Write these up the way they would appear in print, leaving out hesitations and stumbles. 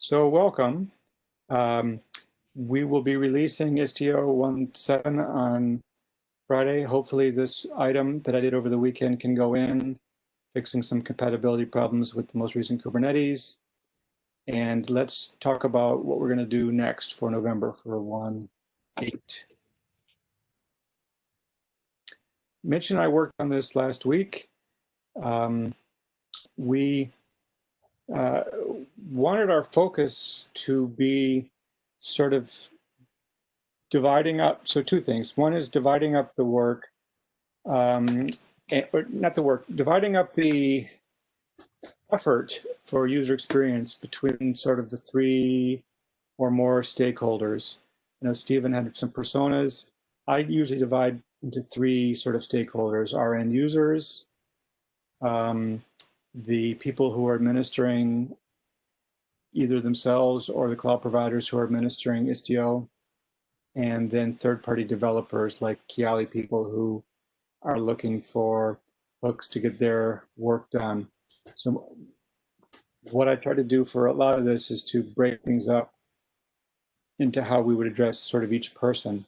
So welcome. Um, we will be releasing Istio 1.7 on Friday. Hopefully this item that I did over the weekend can go in, fixing some compatibility problems with the most recent Kubernetes. And let's talk about what we're going to do next for November for 1.8. Mitch and I worked on this last week. We wanted our focus to be sort of dividing up, so two things. One is dividing up the work, or not the work, dividing up the effort for user experience between sort of the three or more stakeholders. You know, Stephen had some personas. I usually divide into three sort of stakeholders: our end users, the people who are administering either themselves or the cloud providers who are administering Istio, and then third-party developers like Kiali people who are looking for hooks to get their work done. So what I try to do for a lot of this is to break things up into how we would address sort of each person.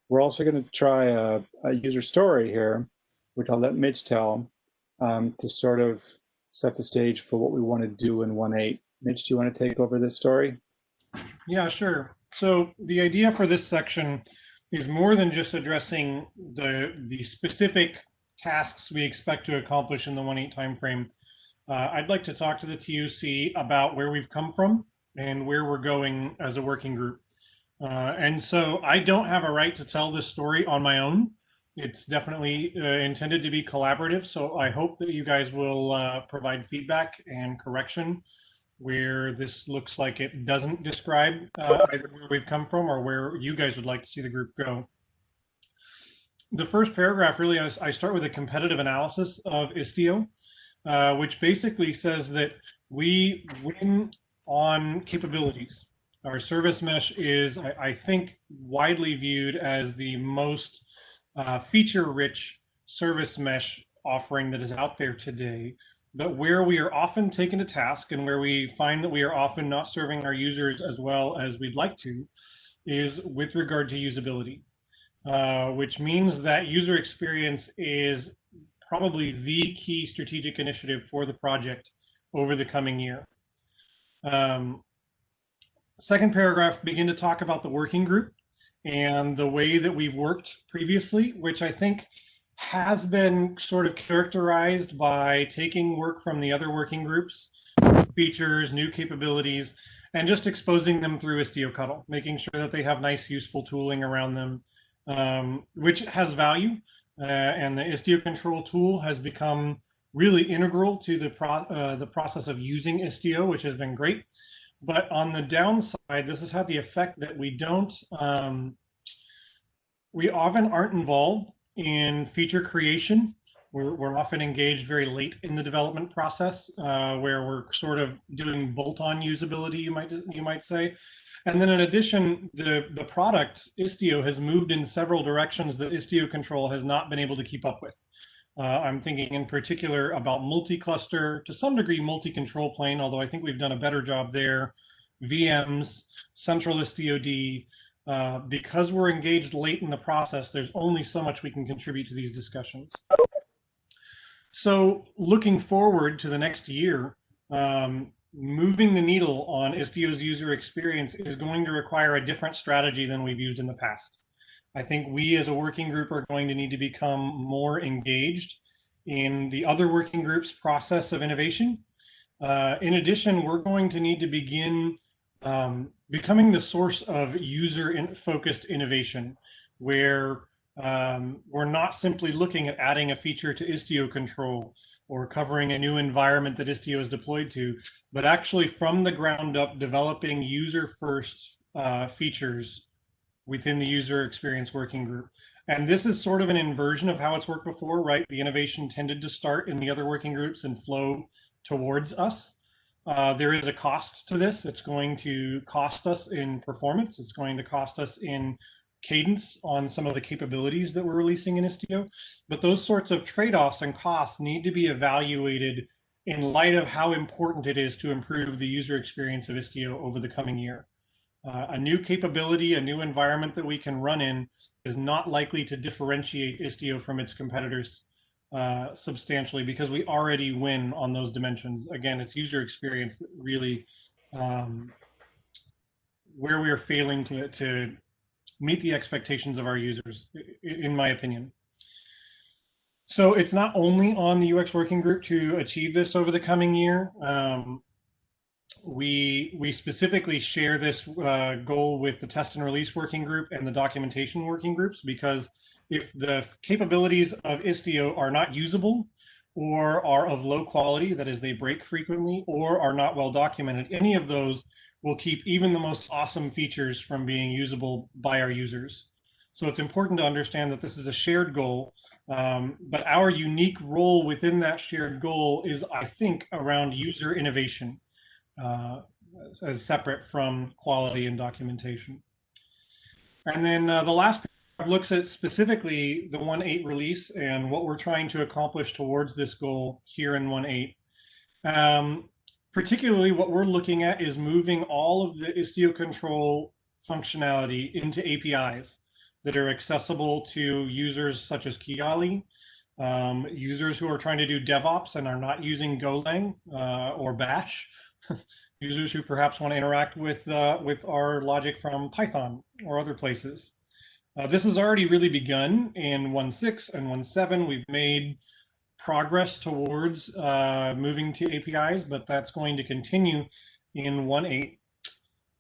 We're also going to try a user story here, which I'll let Mitch tell, to sort of set the stage for what we want to do in 1.8. Mitch, do you want to take over this story? Yeah, sure. So the idea for this section is more than just addressing the specific tasks we expect to accomplish in the 1.8 timeframe. I'd like to talk to the TUC about where we've come from and where we're going as a working group. And so I don't have a right to tell this story on my own. It's definitely intended to be collaborative. So I hope that you guys will provide feedback and correction where this looks like it doesn't describe either where we've come from or where you guys would like to see the group go. The first paragraph really, I start with a competitive analysis of Istio, which basically says that we win on capabilities. Our service mesh is, I think, widely viewed as the most feature-rich service mesh offering that is out there today. But where we are often taken to task and where we find that we are often not serving our users as well as we'd like to is with regard to usability, which means that user experience is probably the key strategic initiative for the project over the coming year. Second paragraph, begin to talk about the working group and the way that we've worked previously, which I think has been sort of characterized by taking work from the other working groups, features, new capabilities, and just exposing them through Istio Cuddle, making sure that they have nice, useful tooling around them, which has value. And the Istio control tool has become really integral to the process of using Istio, which has been great. But on the downside, this has had the effect that we often aren't involved in feature creation. We're often engaged very late in the development process, where we're sort of doing bolt-on usability, you might say. And then in addition, the product Istio has moved in several directions that Istio control has not been able to keep up with. I'm thinking in particular about multi-cluster, to some degree multi-control plane, although I think we've done a better job there, VMs, central Istio-D. Because we're engaged late in the process, there's only so much we can contribute to these discussions. So looking forward to the next year, moving the needle on Istio's user experience is going to require a different strategy than we've used in the past. I think we as a working group are going to need to become more engaged in the other working groups' process of innovation. In addition, we're going to need to begin becoming the source of user-focused innovation, where we're not simply looking at adding a feature to Istio control or covering a new environment that Istio is deployed to, but actually from the ground up developing user-first features within the user experience working group. And this is sort of an inversion of how it's worked before, right? The innovation tended to start in the other working groups and flow towards us. There is a cost to this. It's going to cost us in performance. It's going to cost us in cadence on some of the capabilities that we're releasing in Istio. But those sorts of trade-offs and costs need to be evaluated in light of how important it is to improve the user experience of Istio over the coming year. A new capability, a new environment that we can run in is not likely to differentiate Istio from its competitors substantially, because we already win on those dimensions. Again, it's user experience that really where we are failing to meet the expectations of our users, in my opinion. So it's not only on the UX working group to achieve this over the coming year. We specifically share this goal with the test and release working group and the documentation working groups, because if the capabilities of Istio are not usable or are of low quality, that is, they break frequently or are not well documented, any of those will keep even the most awesome features from being usable by our users. So it's important to understand that this is a shared goal, but our unique role within that shared goal is, I think, around user innovation, as separate from quality and documentation. And then the last looks at specifically the 1.8 release and what we're trying to accomplish towards this goal here in 1.8. Particularly what we're looking at is moving all of the Istio control functionality into APIs that are accessible to users such as Kiali, users who are trying to do DevOps and are not using Golang or Bash, users who perhaps want to interact with our logic from Python or other places. This has already really begun in 1.6 and 1.7. We've made progress towards moving to APIs, but that's going to continue in 1.8.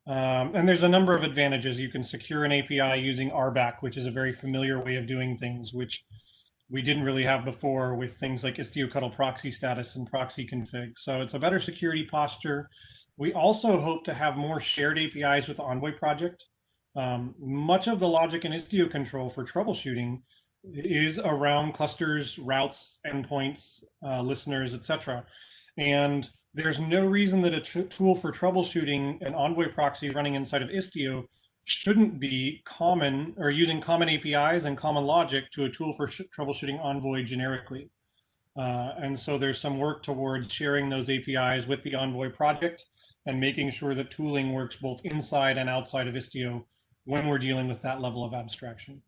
And there's a number of advantages. You can secure an API using RBAC, which is a very familiar way of doing things, which we didn't really have before with things like Istio proxy status and proxy config. So it's a better security posture. We also hope to have more shared APIs with the Envoy project. Much of the logic in Istio control for troubleshooting is around clusters, routes, endpoints, listeners, etc. And there's no reason that a tool for troubleshooting an Envoy proxy running inside of Istio shouldn't be common, or using common APIs and common logic to a tool for troubleshooting Envoy generically. And so there's some work towards sharing those APIs with the Envoy project and making sure that tooling works both inside and outside of Istio when we're dealing with that level of abstraction.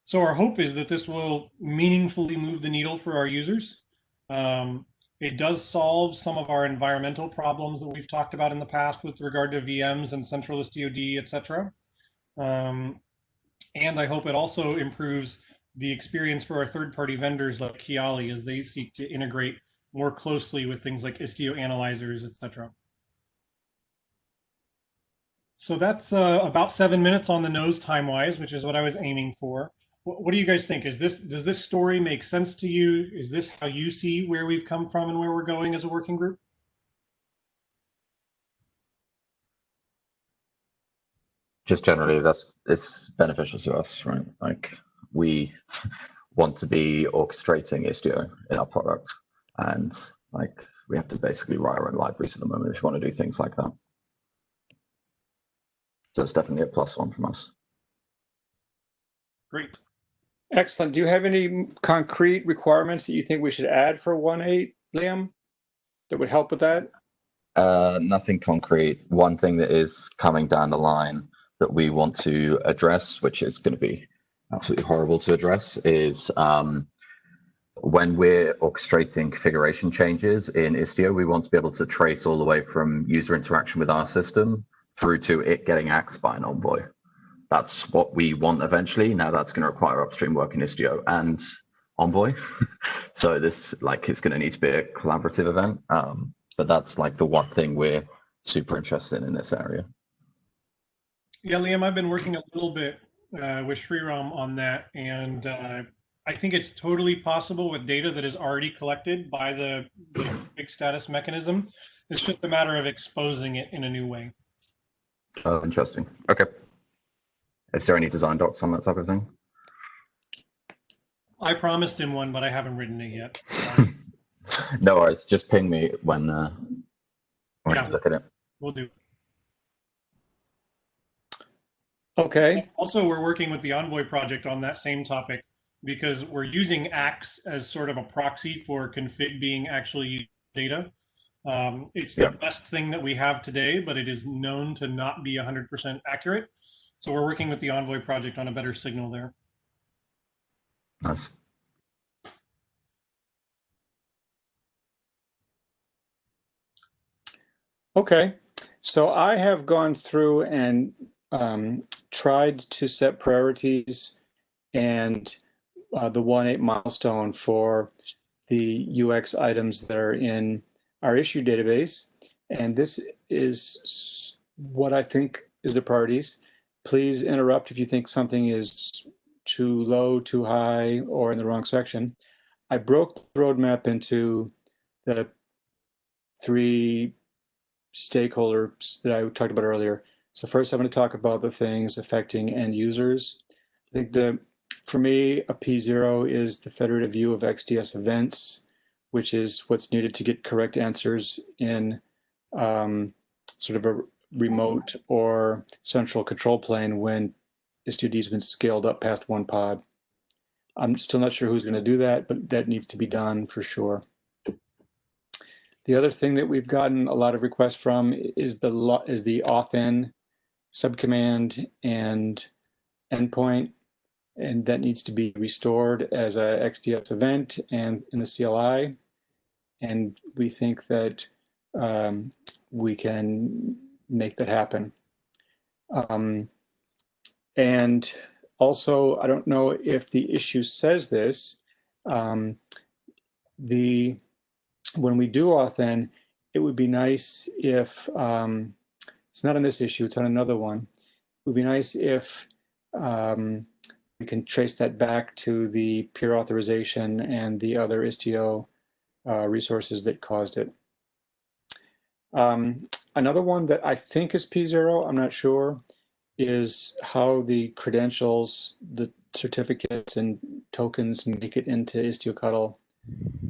So our hope is that this will meaningfully move the needle for our users. It does solve some of our environmental problems that we've talked about in the past with regard to VMs and central IstioD, etc. And I hope it also improves the experience for our third-party vendors like Kiali as they seek to integrate more closely with things like Istio analyzers, etc. So that's about 7 minutes on the nose time-wise, which is what I was aiming for. What do you guys think? Does this story make sense to you? Is this how you see where we've come from and where we're going as a working group? Just generally, it's beneficial to us, right? Like, we want to be orchestrating Istio in our product, and like we have to basically write our own libraries at the moment if we want to do things like that. So it's definitely a plus one from us. Great. Excellent. Do you have any concrete requirements that you think we should add for 1.8, Liam, that would help with that? Nothing concrete. One thing that is coming down the line that we want to address, which is going to be absolutely horrible to address, is when we're orchestrating configuration changes in Istio, we want to be able to trace all the way from user interaction with our system through to it getting axed by an Envoy. That's what we want eventually. Now that's going to require upstream work in Istio and Envoy. So this, like, it's going to need to be a collaborative event. But that's like the one thing we're super interested in this area. Yeah, Liam, I've been working a little bit with Sriram on that, and I think it's totally possible with data that is already collected by the big status mechanism. It's just a matter of exposing it in a new way. Oh, interesting. Okay. Is there any design docs on that type of thing? I promised him one, but I haven't written it yet. No worries. Just ping me when you look at it. We'll do. Okay. Also, we're working with the Envoy project on that same topic because we're using Axe as sort of a proxy for config being actually data. It's Yeah. the best thing that we have today, but it is known to not be 100% accurate. So we're working with the Envoy project on a better signal there. Nice. Okay, so I have gone through and tried to set priorities and the 1.8 milestone for the UX items that are in our issue database. And this is what I think is the priorities. Please interrupt if you think something is too low, too high, or in the wrong section. I broke the roadmap into the 3 stakeholders that I talked about earlier. So first I'm going to talk about the things affecting end users. I think for me, a P0 is the federative view of XDS events, which is what's needed to get correct answers in sort of a remote or central control plane when Istio has been scaled up past 1 pod. I'm still not sure who's going to do that, but that needs to be done for sure. The other thing that we've gotten a lot of requests from is the authn subcommand and endpoint, and that needs to be restored as a XDS event and in the CLI. And we think that we can make that happen. And also, I don't know if the issue says this, when we do authn, it would be nice if, it's not on this issue, it's on another one. It would be nice if we can trace that back to the peer authorization and the other Istio resources that caused it. Another one that I think is P0, I'm not sure, is how the credentials, the certificates and tokens make it into IstioCuddle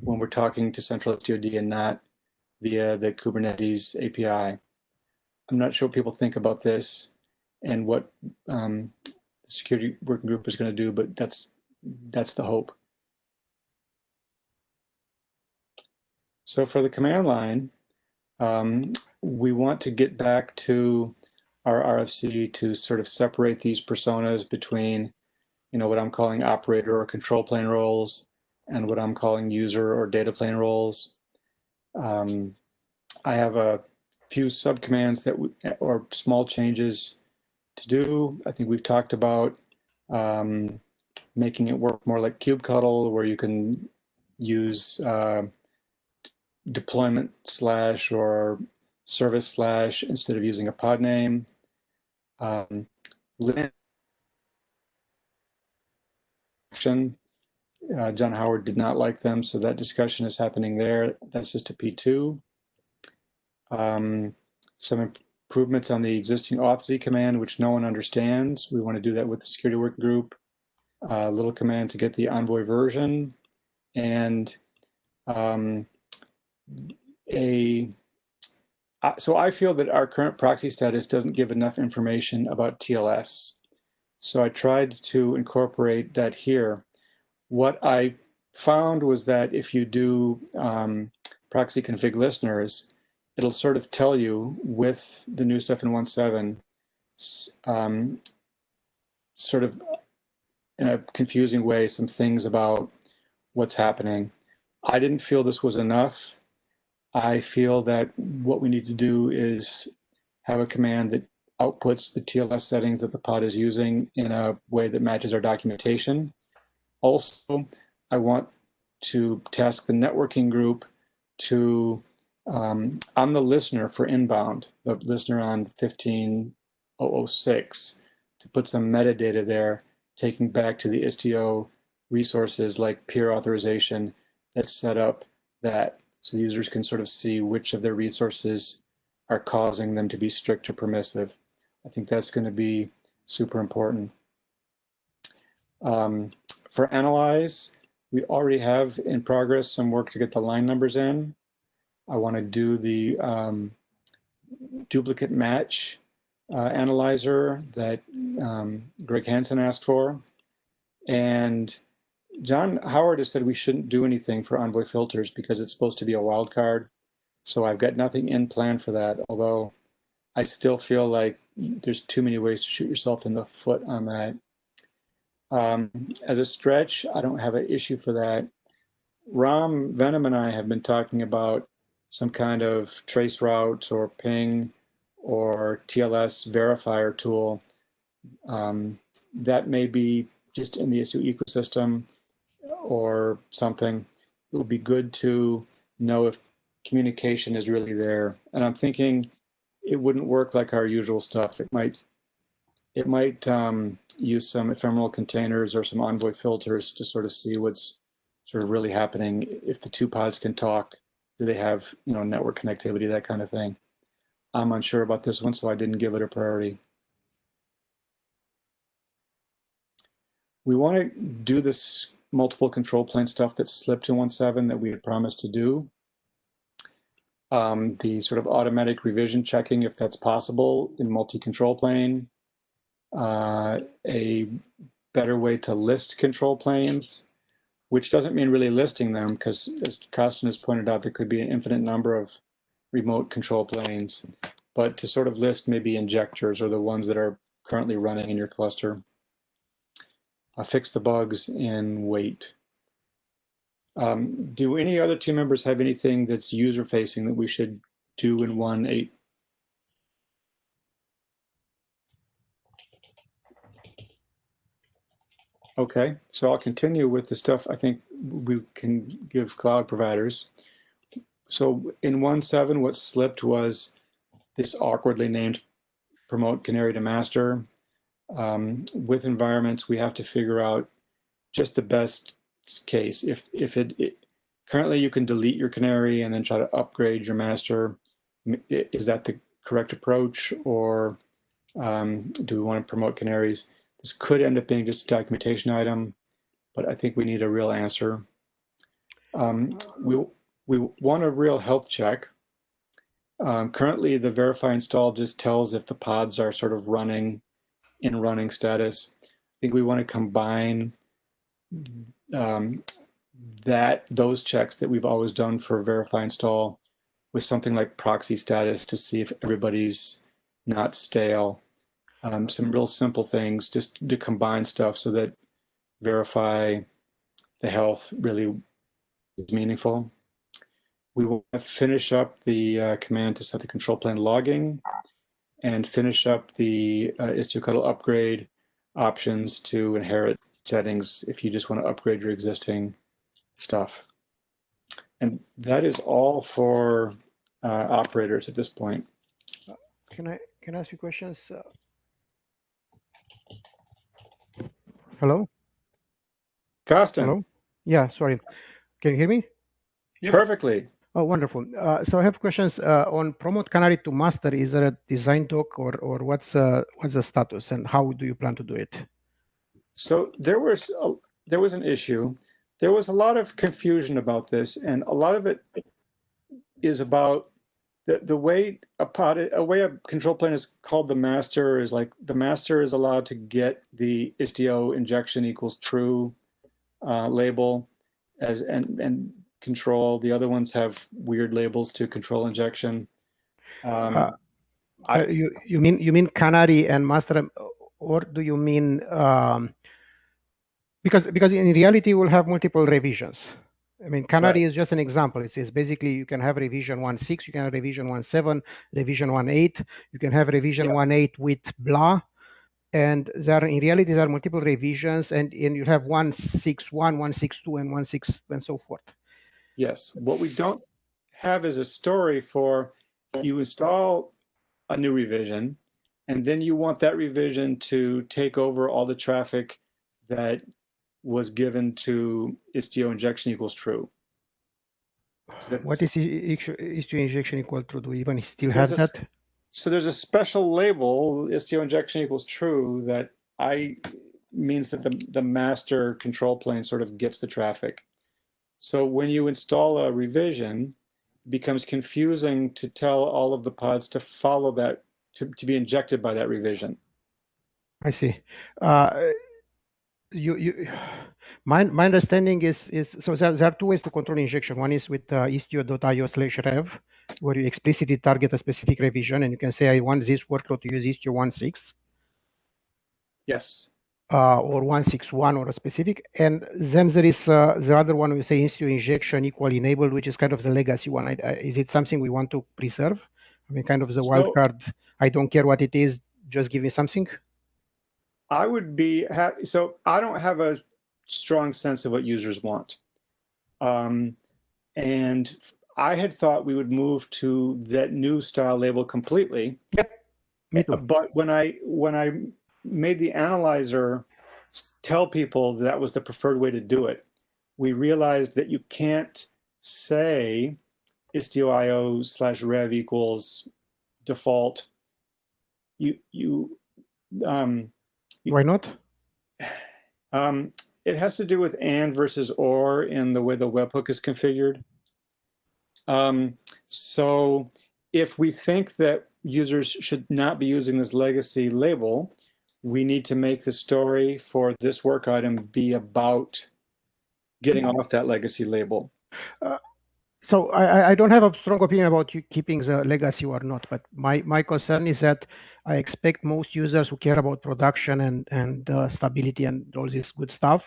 when we're talking to central IstioD and not via the Kubernetes API. I'm not sure what people think about this and what the security working group is going to do, but that's the hope. So for the command line, we want to get back to our RFC to sort of separate these personas between, what I'm calling operator or control plane roles and what I'm calling user or data plane roles. I have a few subcommands or small changes to do. I think we've talked about making it work more like kubectl, where you can use deployment / or service / instead of using a pod name. John Howard did not like them, so that discussion is happening there. That's just a P2. Some improvements on the existing authz command, which no one understands. We want to do that with the security work group. A little command to get the Envoy version, and so I feel that our current proxy status doesn't give enough information about TLS. So I tried to incorporate that here. What I found was that if you do proxy config listeners, it'll sort of tell you with the new stuff in 1.7, sort of in a confusing way, some things about what's happening. I didn't feel this was enough. I feel that what we need to do is have a command that outputs the TLS settings that the pod is using in a way that matches our documentation. Also, I want to task the networking group to, on the listener for inbound, the listener on 15.006, to put some metadata there, taking back to the Istio resources like peer authorization that set up that, so users can sort of see which of their resources are causing them to be strict or permissive. I think that's going to be super important. For analyze, we already have in progress some work to get the line numbers in. I want to do the duplicate match analyzer that Greg Hansen asked for. And John Howard has said we shouldn't do anything for Envoy filters because it's supposed to be a wildcard. So I've got nothing in plan for that, although I still feel like there's too many ways to shoot yourself in the foot on that. As a stretch, I don't have an issue for that. Ram, Venom, and I have been talking about some kind of trace routes or ping or TLS verifier tool. That may be just in the Istio ecosystem or something. It would be good to know if communication is really there. And I'm thinking it wouldn't work like our usual stuff. It might use some ephemeral containers or some Envoy filters to sort of see what's sort of really happening. If the two pods can talk, do they have, you know, network connectivity, that kind of thing. I'm unsure about this one, so I didn't give it a priority. We want to do this multiple control plane stuff that slipped to 1.7 that we had promised to do. The sort of automatic revision checking, if that's possible in multi-control plane. A better way to list control planes, which doesn't mean really listing them, because as Costin has pointed out, there could be an infinite number of remote control planes, but to sort of list maybe injectors or the ones that are currently running in your cluster. Fix the bugs and wait. Do any other team members have anything that's user facing that we should do in 1.8? Okay, so I'll continue with the stuff I think we can give cloud providers. So in 1.7, what slipped was this awkwardly named promote Canary to master. With environments, we have to figure out just the best case. If currently you can delete your Canary and then try to upgrade your master. Is that the correct approach, or do we want to promote canaries? This could end up being just a documentation item, but I think we need a real answer. We want a real health check. Currently, the verify install just tells if the pods are sort of running in running status. I think we want to combine those checks that we've always done for verify install with something like proxy status to see if everybody's not stale. Some real simple things just to combine stuff so that verify the health really is meaningful. We will finish up the command to set the control plane logging and finish up the Istio Cuddle upgrade options to inherit settings if you just want to upgrade your existing stuff. And that is all for operators at this point. Can I ask you questions? Hello? Costin. Hello? Yeah, sorry. Can you hear me? Yep. Perfectly. Oh, wonderful. So I have questions on promote Canary to master. Is there a design doc or what's the status and how do you plan to do it? So there was an issue. There was a lot of confusion about this, and a lot of it is about the way a control plane is called the master is like the master is allowed to get the Istio injection equals true label and control. The other ones have weird labels to control injection. You mean Canary and master, or do you mean because in reality we'll have multiple revisions. I mean, Canary is just an example. It says basically you can have revision 1.6, you can have revision 1.7, revision 1.8, you can have revision 1.8 with blah. And there in reality there are multiple revisions, and you have 1.6.1, 1.6.2, and 1.6 and so forth. Yes. What we don't have is a story for you install a new revision, and then you want that revision to take over all the traffic that was given to Istio injection equals true. What is Istio injection equal true? Do we even still have that? So there's a special label, Istio injection equals true, that means that the master control plane sort of gets the traffic. So when you install a revision, it becomes confusing to tell all of the pods to follow that, to be injected by that revision. I see. My understanding is so there are two ways to control injection. One is with istio.io/rev, where you explicitly target a specific revision, and you can say, I want this workload to use Istio 1.6. Yes. Or 1.6.1 or a specific. And then there is the other one, we say Istio injection equal enabled, which is kind of the legacy one. Is it something we want to preserve? I mean, kind of the wildcard, I don't care what it is, just give me something. I would be happy. So I don't have a strong sense of what users want. And I had thought we would move to that new style label completely. Yep, me too. But when I made the analyzer tell people that was the preferred way to do it, we realized that you can't say istio.io/rev equals default. Why not? It has to do with and versus or in the way the webhook is configured. So if we think that users should not be using this legacy label, we need to make the story for this work item be about getting off that legacy label. So I don't have a strong opinion about you keeping the legacy or not, but my concern is that I expect most users who care about production and stability and all this good stuff,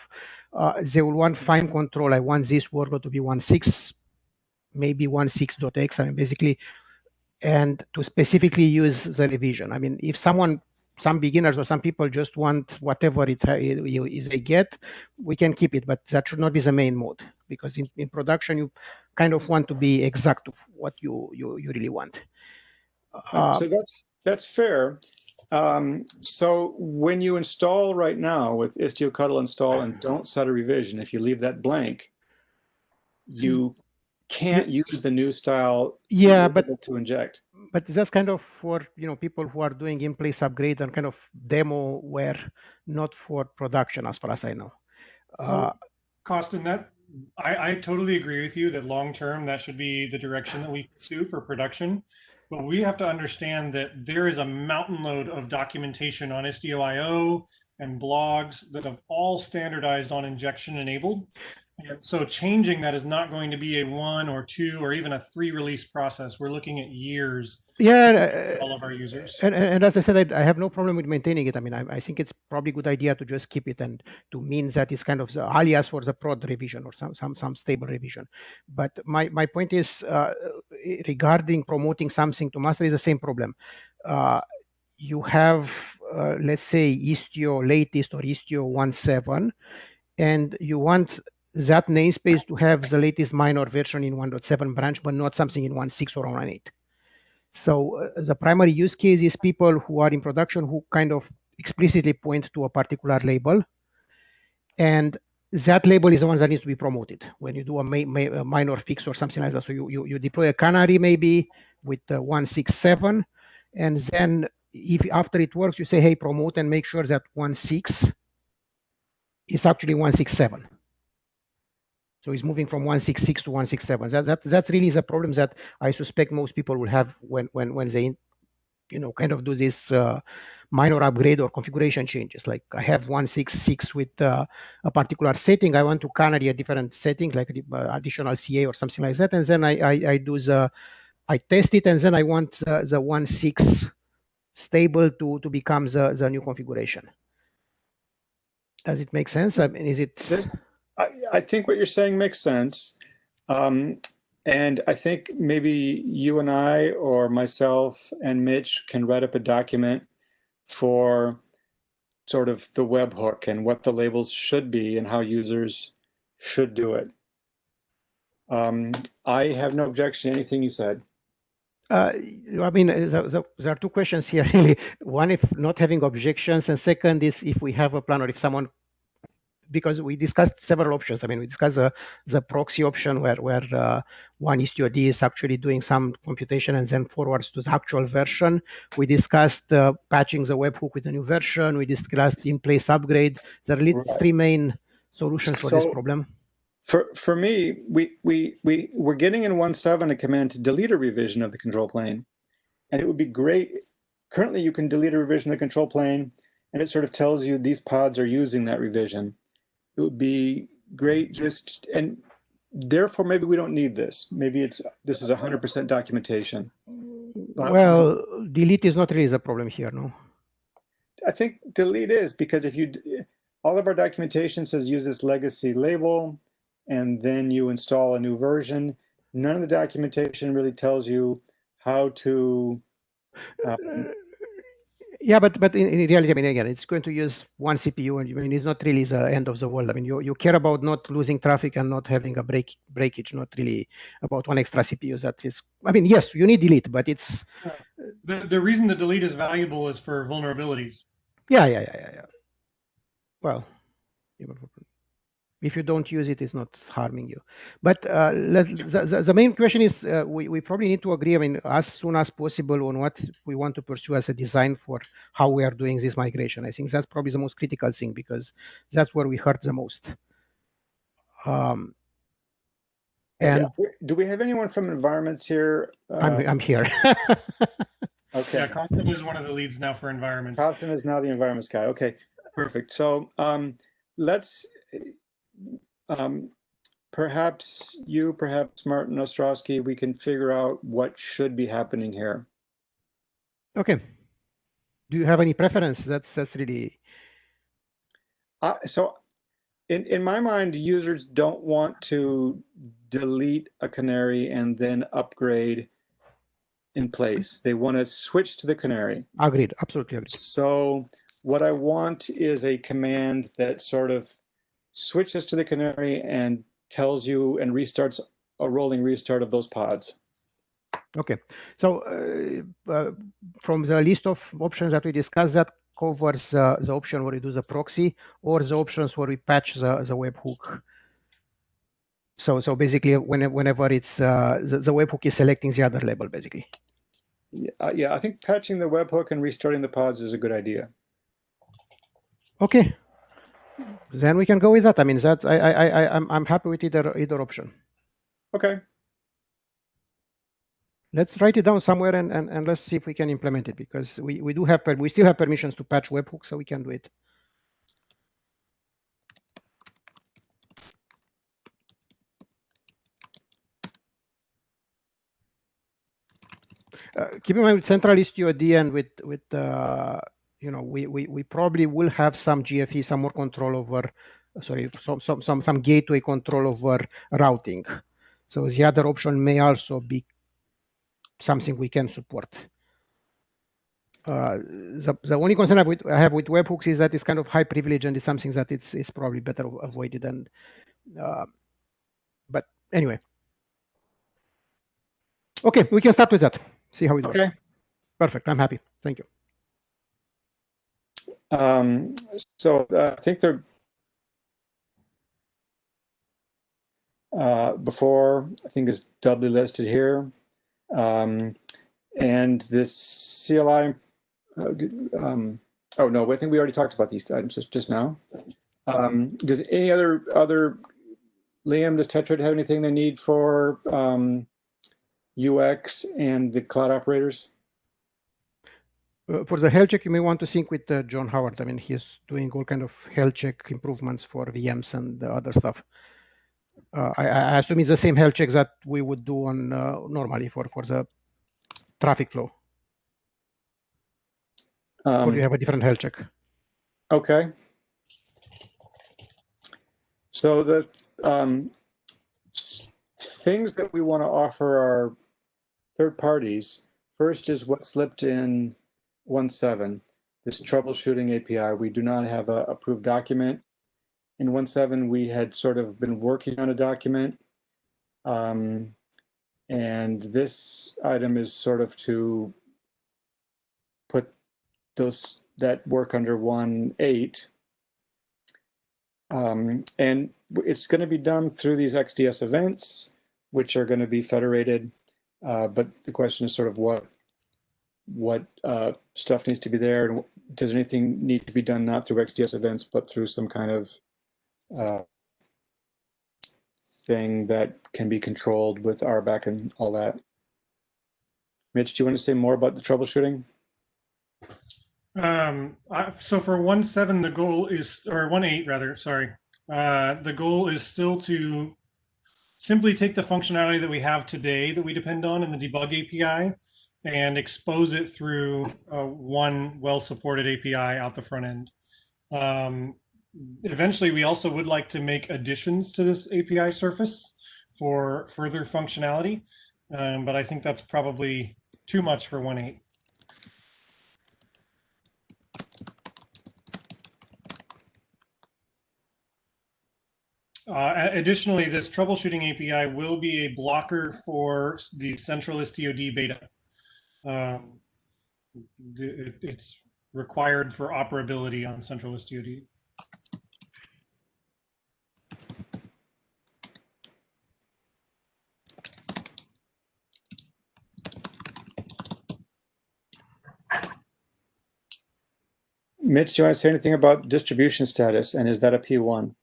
they will want fine control. I want this workload to be 1.6, maybe 1.6.x. I mean, basically, and to specifically use the revision. I mean, if some beginners or some people just want whatever it is they get, we can keep it, but that should not be the main mode, because in production you kind of want to be exact of what you really want. So that's fair. So when you install right now with Istio Cuddle install and don't set a revision, if you leave that blank, you can't use the new style to inject. But that's kind of for people who are doing in-place upgrade and kind of demoware, not for production, as far as I know. So, Costin, that I totally agree with you that long term that should be the direction that we pursue for production. But we have to understand that there is a mountain load of documentation on Istio.io and blogs that have all standardized on injection enabled. And so changing that is not going to be a 1 or 2 or even a 3 release process. We're looking at years. Yeah, all of our users. And as I said, I have no problem with maintaining it. I mean, I think it's probably a good idea to just keep it and to mean that it's kind of the alias for the prod revision or some stable revision. But my point is regarding promoting something to master is the same problem. You have, let's say, Istio latest or Istio 1.7, and you want that namespace to have the latest minor version in 1.7 branch, but not something in 1.6 or 1.8. So the primary use case is people who are in production who kind of explicitly point to a particular label. And that label is the one that needs to be promoted when you do a minor fix or something like that. So you deploy a Canary maybe with 1.6.7. And then if after it works, you say, hey, promote and make sure that 1.6 is actually 1.6.7. So it's moving from 1.6.6 to 1.6.7. That's really the problem that I suspect most people will have when they, kind of do this minor upgrade or configuration changes. Like I have 1.6.6 with a particular setting. I want to Canary a different setting, like additional CA or something like that. And then I test it, and then I want the 1.6 stable to become the new configuration. Does it make sense? I mean, is it? I think what you're saying makes sense. And I think maybe you and I or myself and Mitch can write up a document for sort of the webhook and what the labels should be and how users should do it. I have no objection to anything you said. I mean, there are two questions here, really. One, if not having objections, and second is if we have a plan or if someone, because we discussed several options. I mean, we discussed the proxy option where one Istio is actually doing some computation and then forwards to the actual version. We discussed patching the webhook with a new version. We discussed in-place upgrade. There are three main solutions for this problem. For me, we're getting in 1.7 a command to delete a revision of the control plane. And it would be great. Currently, you can delete a revision of the control plane, and it sort of tells you these pods are using that revision. it would be great just, and therefore maybe we don't need this. Maybe this is 100% documentation. But well, delete is not really the problem here, no? I think delete is, because if all of our documentation says use this legacy label, and then you install a new version. None of the documentation really tells you how to. Yeah, but in reality, I mean, again, it's going to use one CPU, and I mean, it's not really the end of the world. I mean, you care about not losing traffic and not having a breakage, not really about one extra CPU. That is, I mean, yes, you need delete, but it's the reason the delete is valuable is for vulnerabilities. Yeah. Well, if you don't use it, it's not harming you. But the main question is, we probably need to agree, I mean, as soon as possible on what we want to pursue as a design for how we are doing this migration. I think that's probably the most critical thing, because that's where we hurt the most. And yeah. Do we have anyone from environments here? I'm here. Okay. Yeah, Constant is one of the leads now for environments. Constant is now the environments guy. Okay, perfect. So let's perhaps Martin Ostrowski, we can figure out what should be happening here. Okay. Do you have any preference? That's really. So in my mind, users don't want to delete a Canary and then upgrade in place. They want to switch to the Canary. Agreed, absolutely agreed. So what I want is a command that sort of switches to the Canary and tells you and restarts a rolling restart of those pods. Okay, so from the list of options that we discussed, that covers the option where we do the proxy, or the options where we patch the webhook. So basically, whenever it's the webhook is selecting the other label, basically. Yeah, I think patching the webhook and restarting the pods is a good idea. Okay, then we can go with that. I mean, that I'm happy with either option. Okay. Let's write it down somewhere and let's see if we can implement it, because we still have permissions to patch webhooks, so we can do it. Keep in mind with central Istio at the end, with you know, we probably will have some GFE, some more control over, sorry, some gateway control over routing. So the other option may also be something we can support. The only concern I have with webhooks is that it's kind of high privilege, and it's something that it's probably better avoided. And but anyway, okay, we can start with that. See how it goes. Okay. Perfect. I'm happy. Thank you. So I think they're before, I think is doubly listed here. And this CLI, oh no, I think we already talked about these items just now. Does any other Liam, does Tetrad have anything they need for UX and the cloud operators? For the health check, you may want to sync with John Howard. I mean, he's doing all kind of health check improvements for VMs and other stuff. I assume it's the same health checks that we would do on normally for the traffic flow. Or do you have a different health check? Okay. So the things that we want to offer our third parties, first is what slipped in 1.7, this troubleshooting API. We do not have an approved document. In 1.7, we had sort of been working on a document. And this item is sort of to put that work under 1.8. And it's going to be done through these XDS events, which are going to be federated. But the question is sort of what stuff needs to be there, and does anything need to be done not through XDS events, but through some kind of thing that can be controlled with RBAC and all that. Mitch, do you want to say more about the troubleshooting? So for 1.7, the goal is, or 1.8 rather, sorry. The goal is still to simply take the functionality that we have today that we depend on in the debug API and expose it through one well-supported API out the front end. Eventually, we also would like to make additions to this API surface for further functionality, but I think that's probably too much for 1.8. Additionally, this troubleshooting API will be a blocker for the central Istio beta. It's required for operability on central Istio. Mitch, do you want to say anything about distribution status, and is that a P1?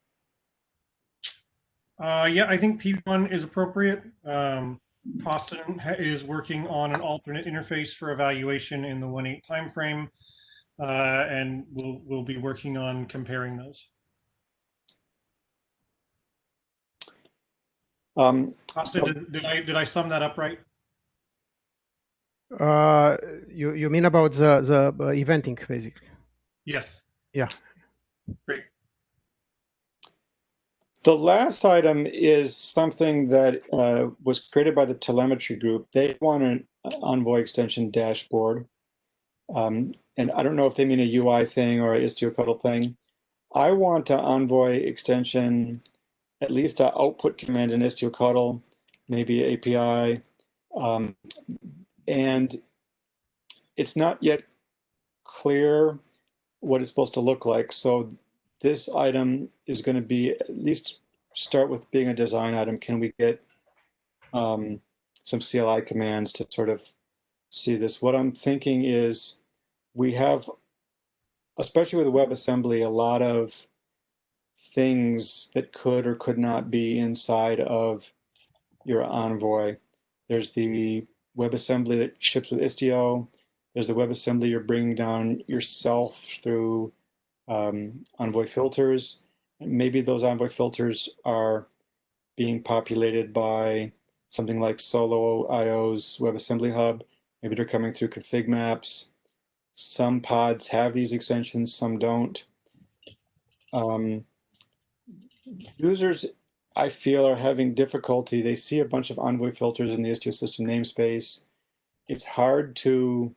Yeah, I think P1 is appropriate. Costin is working on an alternate interface for evaluation in the 1.8 timeframe, and we'll be working on comparing those. Costin, did I sum that up right? You mean about the eventing, basically? Yes. Yeah. Great. The last item is something that was created by the telemetry group. They want an Envoy extension dashboard. And I don't know if they mean a UI thing or an Istio thing. I want an Envoy extension, at least an output command in Istio, maybe API. And it's not yet clear what it's supposed to look like. So this item is going to be, at least start with being a design item. Can we get some CLI commands to sort of see this? What I'm thinking is we have, especially with WebAssembly, a lot of things that could or could not be inside of your Envoy. There's the WebAssembly that ships with Istio. There's the WebAssembly you're bringing down yourself through Envoy filters. Maybe those Envoy filters are being populated by something like Solo.io's WebAssembly hub. Maybe they're coming through config maps. Some pods have these extensions, some don't. Users, I feel, are having difficulty. They see a bunch of Envoy filters in the Istio system namespace. It's hard to,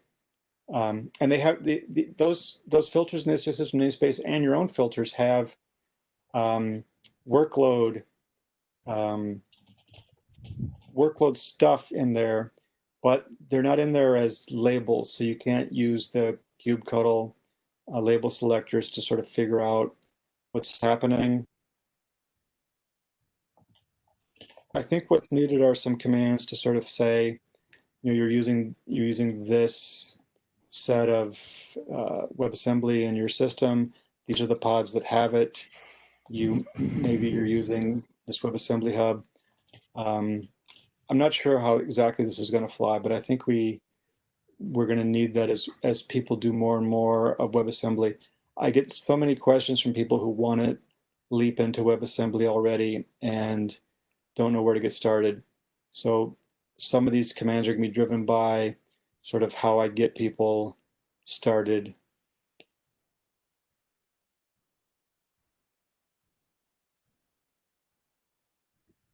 and they have those filters in the Istio system namespace and your own filters have workload stuff in there, but they're not in there as labels, so you can't use the kubectl label selectors to sort of figure out what's happening. I think what's needed are some commands to sort of say, you know, you're using this set of WebAssembly in your system. These are the pods that have it. Maybe you're using this WebAssembly hub. I'm not sure how exactly this is going to fly, but I think we're going to need that as people do more and more of WebAssembly. I get so many questions from people who want to leap into WebAssembly already and don't know where to get started. So some of these commands are going to be driven by sort of how I get people started.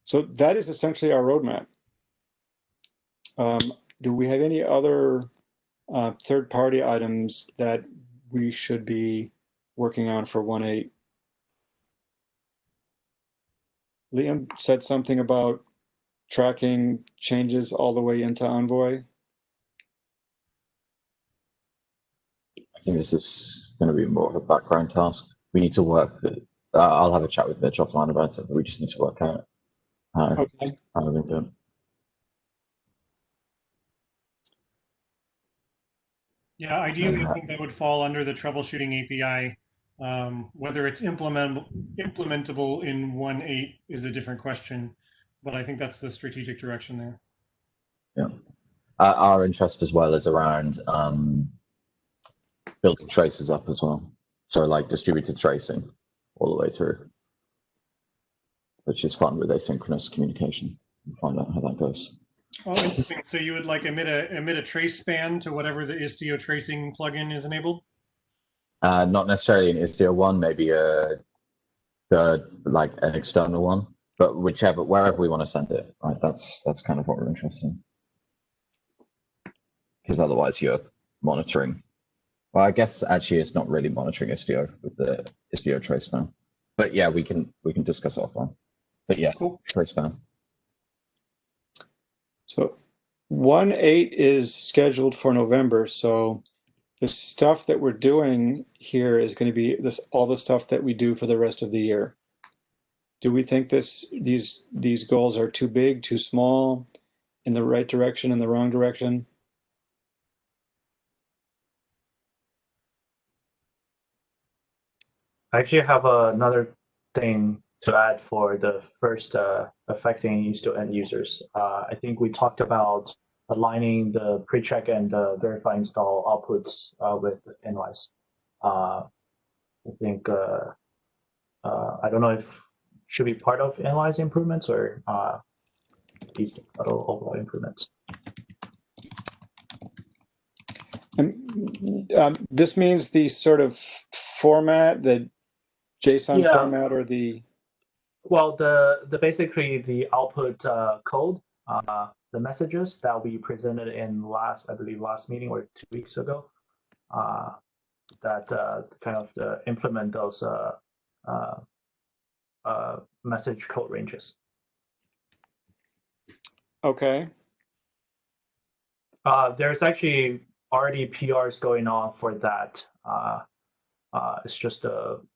So that is essentially our roadmap. Do we have any other third-party items that we should be working on for 1.8? Liam said something about tracking changes all the way into Envoy. I think this is going to be more of a background task. We need to work. I'll have a chat with Mitch offline about it, but we just need to work out how we're going to do it. Yeah, ideally, I think that would fall under the troubleshooting API. Whether it's implementable in 1.8 is a different question, but I think that's the strategic direction there. Yeah. Our interest as well is around building traces up as well. So like distributed tracing all the way through. which is fun with asynchronous communication. We'll find out how that goes. Oh, interesting. So you would like emit a trace span to whatever the Istio tracing plugin is enabled? Not necessarily an Istio one, maybe like an external one, but wherever we want to send it, right? That's kind of what we're interested in. Because otherwise you're monitoring. Well, I guess actually it's not really monitoring Istio with the Istio trace span. But yeah, we can discuss offline. But yeah, Cool. trace span. So 1.8 is scheduled for November. So the stuff that we're doing here is going to be all the stuff that we do for the rest of the year. Do we think these goals are too big, too small, in the right direction, in the wrong direction? I actually have another thing to add for the first affecting Istio end users. I think we talked about aligning the pre-check and the verify install outputs with Envoys. I think I don't know if should be part of Envoys improvements or these overall improvements. And this means the sort of format, the JSON format, or the basically the output code, the messages that we presented in last meeting or 2 weeks ago, that kind of implement those message code ranges. Okay. There's actually already PRs going on for that. It's just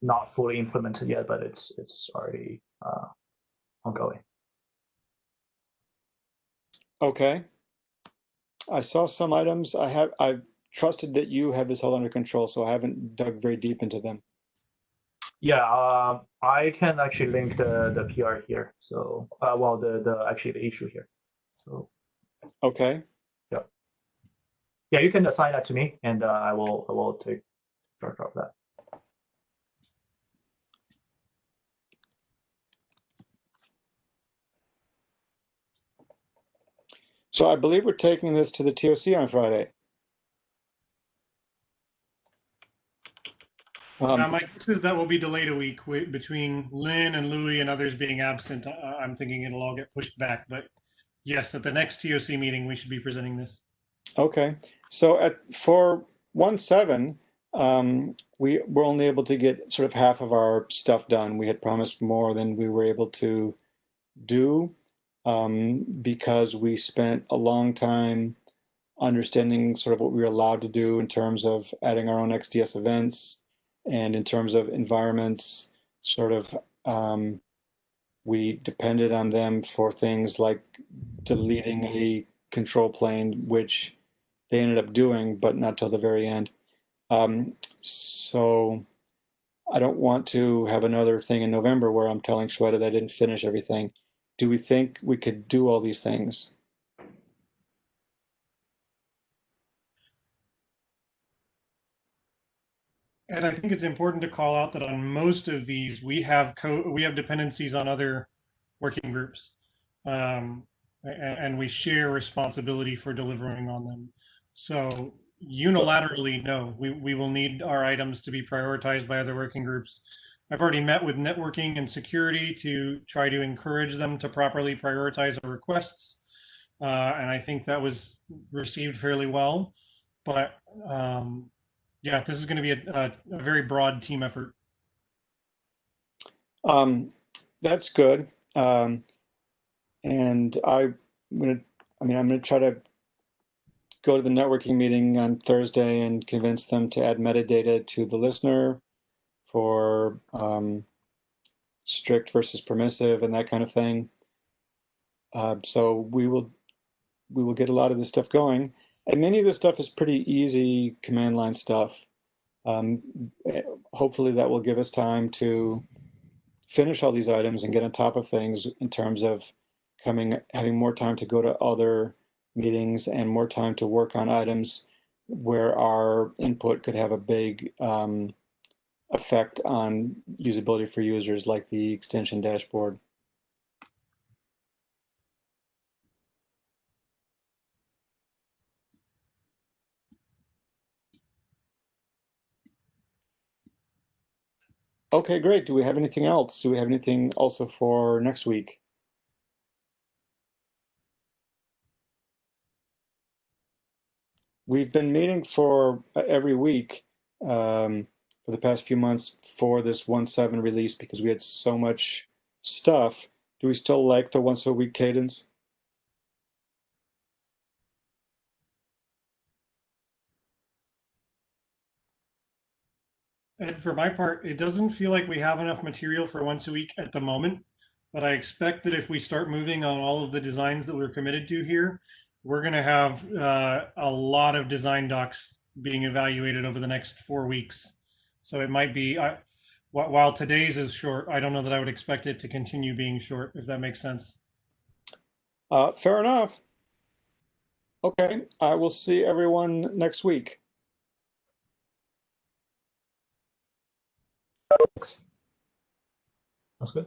not fully implemented yet, but it's already ongoing. Okay. I saw some items. I've trusted that you have this all under control, so I haven't dug very deep into them. Yeah, I can actually link the PR here. So, well, actually the issue here. So. Okay. Yeah. Yeah, you can assign that to me, and I will take charge of that. So I believe we're taking this to the TOC on Friday. My guess is that will be delayed a week between Lynn and Louis and others being absent. I'm thinking it'll all get pushed back, but yes, at the next TOC meeting, we should be presenting this. Okay, so for 1.7, we were only able to get sort of half of our stuff done. We had promised more than we were able to do because we spent a long time understanding sort of what we were allowed to do in terms of adding our own XDS events, and in terms of environments, sort of we depended on them for things like deleting a control plane, which they ended up doing, but not till the very end. So I don't want to have another thing in November where I'm telling Shweta that I didn't finish everything. Do we think we could do all these things? And I think it's important to call out that on most of these, we have dependencies on other working groups, and we share responsibility for delivering on them. So unilaterally, no, we will need our items to be prioritized by other working groups. I've already met with networking and security to try to encourage them to properly prioritize our requests, and I think that was received fairly well. But yeah, this is going to be a very broad team effort. That's good. And I'm going to try to go to the networking meeting on Thursday and convince them to add metadata to the listener for strict versus permissive and that kind of thing. So we will get a lot of this stuff going. And many of this stuff is pretty easy command line stuff. Hopefully that will give us time to finish all these items and get on top of things in terms of having more time to go to other meetings and more time to work on items where our input could have a big effect on usability for users, like the extension dashboard. Okay, great. Do we have anything else? Do we have anything also for next week? We've been meeting for every week for the past few months for this 1.7 release because we had so much stuff. Do we still like the once a week cadence? And for my part, it doesn't feel like we have enough material for once a week at the moment, but I expect that if we start moving on all of the designs that we're committed to here, we're going to have a lot of design docs being evaluated over the next 4 weeks. So it might be, while today's is short, I don't know that I would expect it to continue being short, if that makes sense. Fair enough. Okay, I will see everyone next week. That's good.